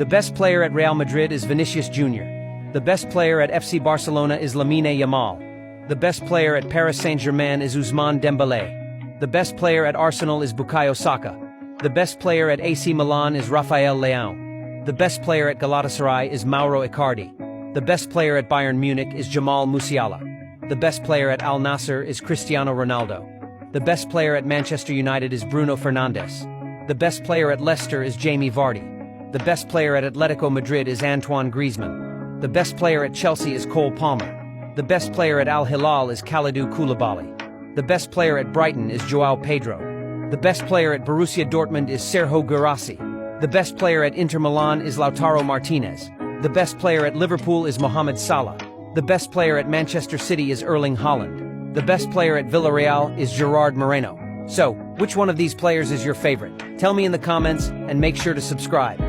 The best player at Real Madrid is Vinicius Jr. The best player at FC Barcelona is Lamine Yamal. The best player at Paris Saint-Germain is Ousmane Dembélé. The best player at Arsenal is Bukayo Saka. The best player at AC Milan is Rafael Leão. The best player at Galatasaray is Mauro Icardi. The best player at Bayern Munich is Jamal Musiala. The best player at Al Nassr is Cristiano Ronaldo. The best player at Manchester United is Bruno Fernandes. The best player at Leicester is Jamie Vardy. The best player at Atletico Madrid is Antoine Griezmann. The best player at Chelsea is Cole Palmer. The best player at Al Hilal is Kalidou Koulibaly. The best player at Brighton is João Pedro. The best player at Borussia Dortmund is Serhou Guirassy. The best player at Inter Milan is Lautaro Martinez. The best player at Liverpool is Mohamed Salah. The best player at Manchester City is Erling Haaland. The best player at Villarreal is Gerard Moreno. So, which one of these players is your favorite? Tell me in the comments and make sure to subscribe.